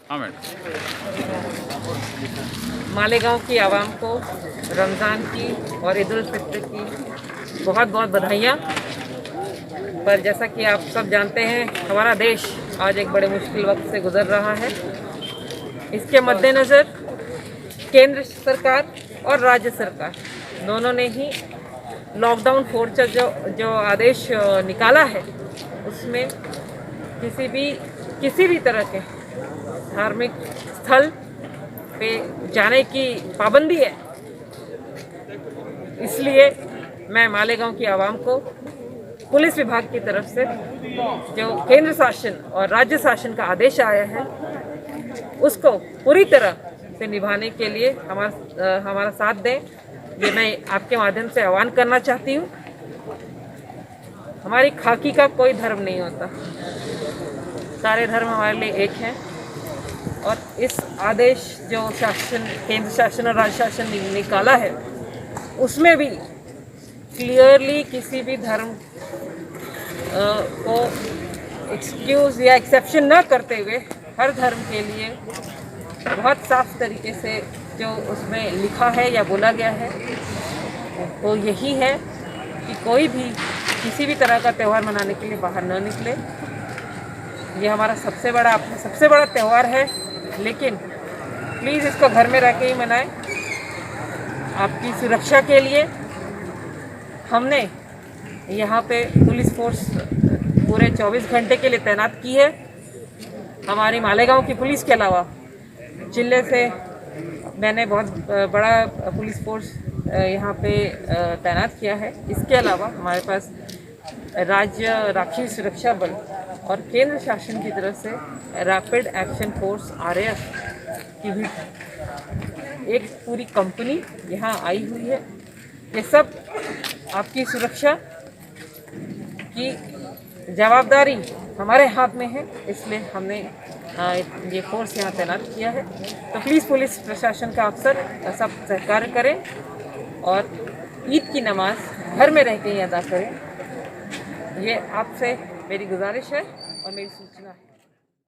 हाँ मैडम। मालेगांव की आवाम को रमज़ान की और ईद उल फित्र की बहुत बहुत बधाइयाँ। पर जैसा कि आप सब जानते हैं, हमारा देश आज एक बड़े मुश्किल वक्त से गुजर रहा है। इसके मद्देनज़र केंद्र सरकार और राज्य सरकार दोनों ने ही लॉकडाउन 4 का जो आदेश निकाला है, उसमें किसी भी तरह के धार्मिक स्थल पे जाने की पाबंदी है। इसलिए मैं मालेगांव की आवाम को पुलिस विभाग की तरफ से जो केंद्र शासन और राज्य शासन का आदेश आया है, उसको पूरी तरह से निभाने के लिए हमारा साथ दें, ये मैं आपके माध्यम से आह्वान करना चाहती हूँ। हमारी खाकी का कोई धर्म नहीं होता, सारे धर्म हमारे लिए एक हैं। और इस आदेश जो केंद्र शासन और राज्य शासन ने निकाला है, उसमें भी क्लियरली किसी भी धर्म को एक्सक्यूज़ या एक्सेप्शन न करते हुए हर धर्म के लिए बहुत साफ तरीके से जो उसमें लिखा है या बोला गया है, वो यही है कि कोई भी किसी भी तरह का त्यौहार मनाने के लिए बाहर न निकले। ये हमारा सबसे बड़ा त्यौहार है, लेकिन प्लीज़ इसको घर में रह के ही मनाएं। आपकी सुरक्षा के लिए हमने यहाँ पे पुलिस फोर्स पूरे 24 घंटे के लिए तैनात की है। हमारी मालेगांव की पुलिस के अलावा जिले से मैंने बहुत बड़ा पुलिस फोर्स यहाँ पे तैनात किया है। इसके अलावा हमारे पास राज्य राष्ट्रीय सुरक्षा बल और केंद्र शासन की तरफ से रैपिड एक्शन फोर्स RAF की भी एक पूरी कंपनी यहाँ आई हुई है। ये सब आपकी सुरक्षा की जवाबदारी हमारे हाथ में है, इसलिए हमने ये फोर्स यहाँ तैनात किया है। तो प्लीज़ पुलिस प्रशासन का अफसर सब सहकार्य करें और ईद की नमाज घर में रह के ही अदा करें। ये आपसे मेरी गुजारिश है और मेरी सूचना है।